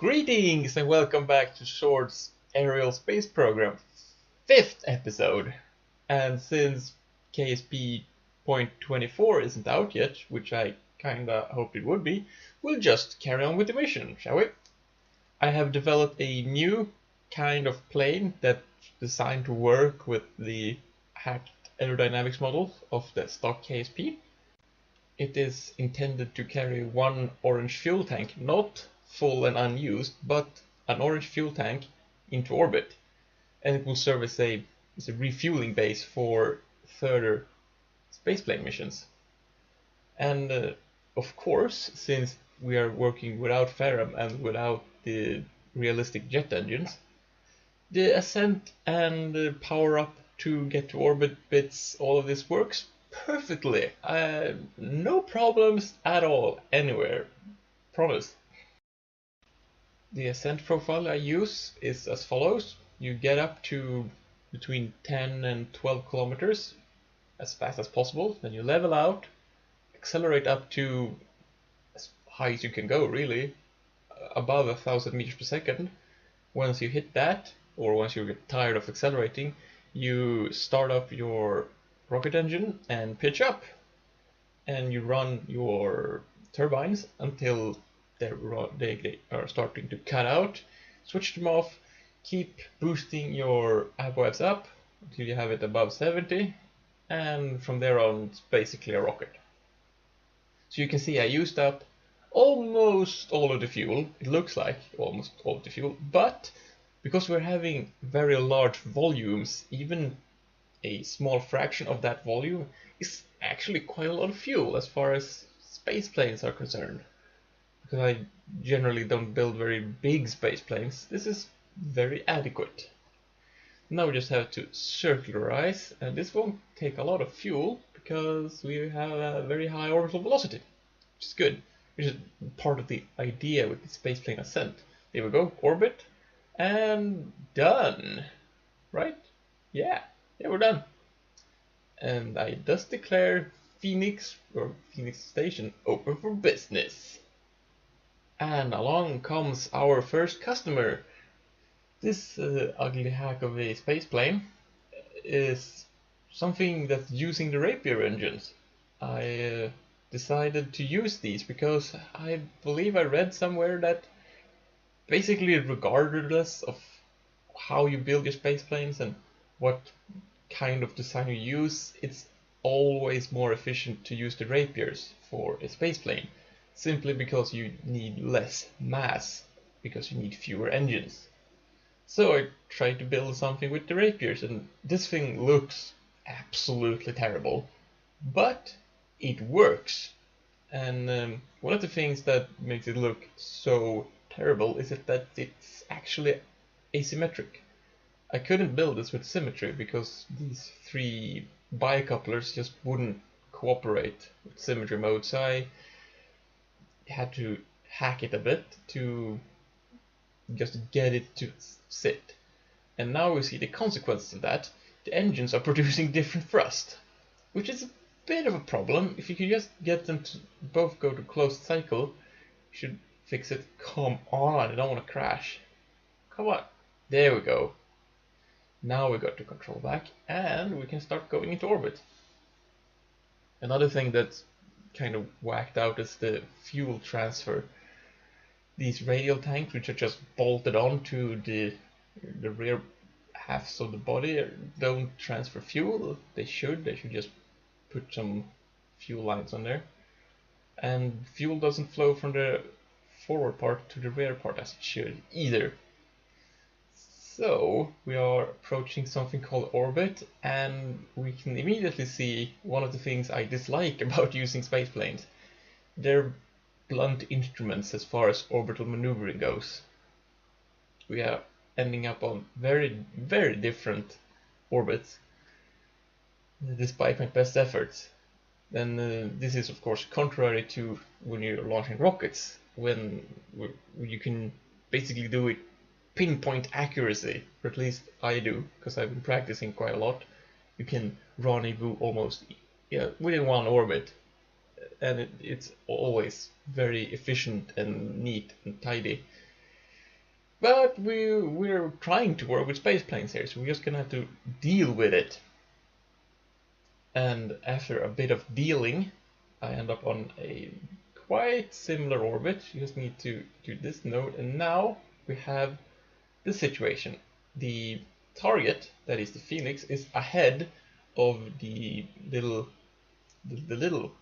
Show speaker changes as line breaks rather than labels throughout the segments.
Greetings and welcome back to Zord's Aerial Space Program, 5th episode. And since KSP.24 isn't out yet, which I kinda hoped it would be, we'll just carry on with the mission, shall we? I have developed a new kind of plane that's designed to work with the hacked aerodynamics model of the stock KSP. It is intended to carry one orange fuel tank, not full and unused, but an orange fuel tank into orbit, and it will serve as a refueling base for further spaceplane missions. And of course, since we are working without Ferrum and without the realistic jet engines, the ascent and the power up to get to orbit bits, all of this works perfectly. No problems at all anywhere. Promise. The ascent profile I use is as follows. You get up to between 10 and 12 kilometers as fast as possible, then you level out, accelerate up to as high as you can go, really, above 1,000 meters per second. Once you hit that, or once you get tired of accelerating, you start up your rocket engine and pitch up, and you run your turbines until they are starting to cut out. Switch them off, keep boosting your airwaves up until you have it above 70, and from there on it's basically a rocket. So you can see I used up almost all of the fuel. It looks like almost all of the fuel, but because we're having very large volumes, even a small fraction of that volume is actually quite a lot of fuel as far as space planes are concerned. Because I generally don't build very big space planes, this is very adequate. Now we just have to circularize, and this won't take a lot of fuel because we have a very high orbital velocity, which is good, which is part of the idea with the spaceplane ascent. There we go, orbit, and done. Right? Yeah, we're done. And I thus declare Phoenix Station open for business. And along comes our first customer. This ugly hack of a spaceplane is something that's using the Rapier engines. I decided to use these because I believe I read somewhere that basically, regardless of how you build your spaceplanes and what kind of design you use, it's always more efficient to use the Rapiers for a spaceplane, simply because you need less mass, because you need fewer engines. So I tried to build something with the Rapiers, and this thing looks absolutely terrible, but it works. And one of the things that makes it look so terrible is that it's actually asymmetric. I couldn't build this with symmetry because these three bicouplers just wouldn't cooperate with symmetry mode, so I had to hack it a bit to just get it to sit. And now we see the consequences of that. The engines are producing different thrust, which is a bit of a problem. If you could just get them to both go to closed cycle, you should fix it. Come on, I don't want to crash. Come on. There we go. Now we got the control back and we can start going into orbit. Another thing that's kind of whacked out is the fuel transfer. These radial tanks, which are just bolted onto the rear halves of the body, don't transfer fuel. They should just put some fuel lines on there. And fuel doesn't flow from the forward part to the rear part as it should either. So we are approaching something called orbit, and we can immediately see one of the things I dislike about using spaceplanes. They're blunt instruments as far as orbital maneuvering goes. We are ending up on very, very different orbits, despite my best efforts. Then this is of course contrary to when you're launching rockets, when you can basically do it pinpoint accuracy, or at least I do, because I've been practicing quite a lot. You can rendezvous almost within one orbit, and it's always very efficient and neat and tidy. But we're trying to work with space planes here, so we're just gonna have to deal with it. And after a bit of dealing, I end up on a quite similar orbit. You just need to do this node, and now we have this situation. The target, that is the Phoenix, is ahead of the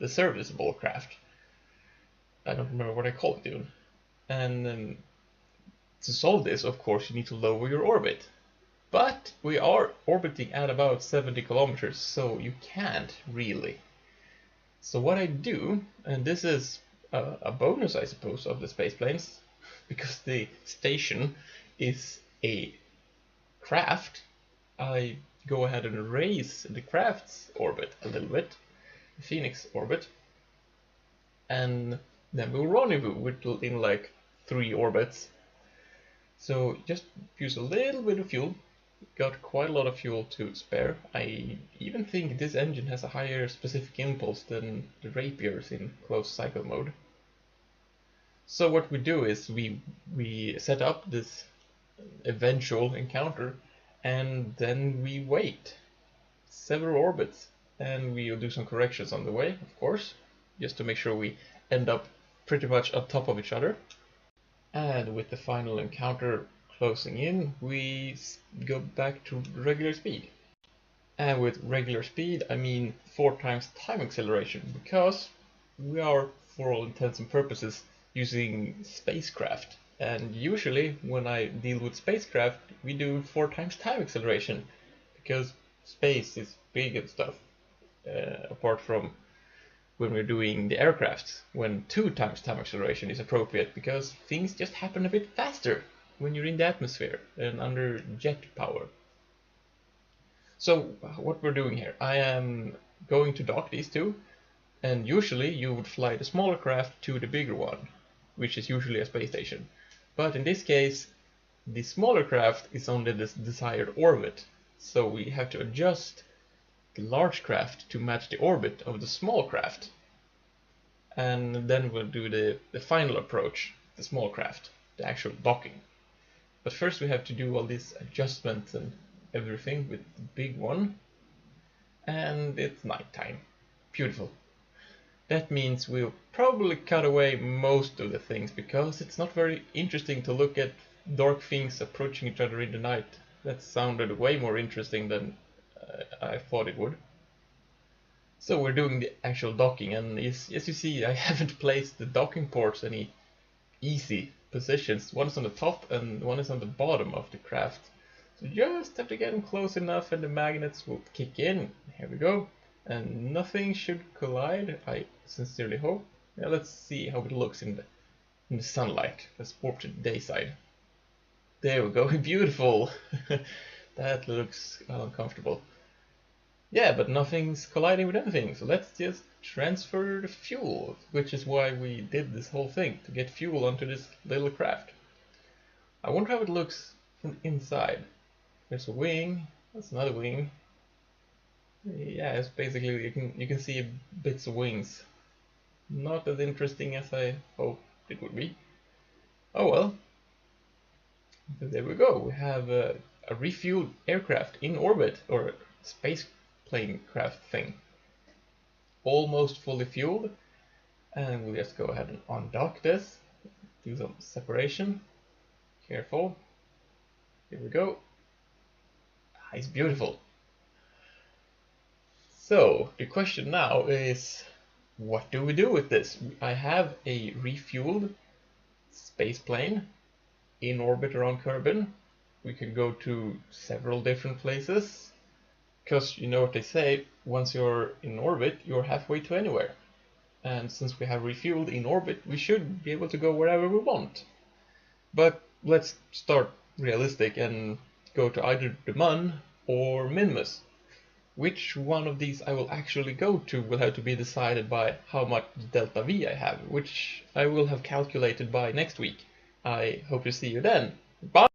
serviceable craft. I don't remember what I call it even. And to solve this, of course, you need to lower your orbit. But we are orbiting at about 70 kilometers, so you can't really. So what I do, and this is a bonus, I suppose, of the space planes, because the station is a craft, I go ahead and raise the craft's orbit a little bit, the Phoenix orbit, and then we'll rendezvous within like 3 orbits. So just use a little bit of fuel. Got quite a lot of fuel to spare. I even think this engine has a higher specific impulse than the Rapier's in closed cycle mode. So what we do is we set up this eventual encounter, and then we wait several orbits, and we'll do some corrections on the way, of course, just to make sure we end up pretty much on top of each other. And with the final encounter closing in, we go back to regular speed. And with regular speed, I mean 4 times time acceleration, because we are, for all intents and purposes, using spacecraft. And usually, when I deal with spacecraft, we do 4 times time acceleration, because space is big and stuff, apart from when we're doing the aircrafts, when 2 times time acceleration is appropriate, because things just happen a bit faster when you're in the atmosphere and under jet power. So what we're doing here, I am going to dock these two, and usually you would fly the smaller craft to the bigger one, which is usually a space station. But in this case, the smaller craft is on the desired orbit, so we have to adjust the large craft to match the orbit of the small craft. And then we'll do the final approach, the small craft, the actual docking. But first we have to do all these adjustments and everything with the big one. And it's nighttime. Beautiful. That means we'll probably cut away most of the things, because it's not very interesting to look at dark things approaching each other in the night. That sounded way more interesting than I thought it would. So we're doing the actual docking, and as you see, I haven't placed the docking ports any easy positions. One is on the top and one is on the bottom of the craft. So you just have to get them close enough and the magnets will kick in. Here we go. And nothing should collide, I sincerely hope. Now let's see how it looks in the sunlight. Let's warp to the day side. There we go, beautiful. That looks uncomfortable. Yeah, but nothing's colliding with anything, so let's just transfer the fuel, which is why we did this whole thing, to get fuel onto this little craft. I wonder how it looks from inside. There's a wing, that's another wing. Yeah, it's basically, you can see bits of wings. Not as interesting as I hoped it would be. Oh well. So there we go, we have a refueled aircraft in orbit, or space plane craft thing. Almost fully fueled, and we'll just go ahead and undock this, do some separation. Careful. Here we go. It's beautiful. So the question now is, what do we do with this? I have a refueled space plane in orbit around Kerbin. We can go to several different places, because you know what they say, once you're in orbit, you're halfway to anywhere. And since we have refueled in orbit, we should be able to go wherever we want. But let's start realistic and go to either the Mun or Minmus. Which one of these I will actually go to will have to be decided by how much delta V I have, which I will have calculated by next week. I hope to see you then. Bye!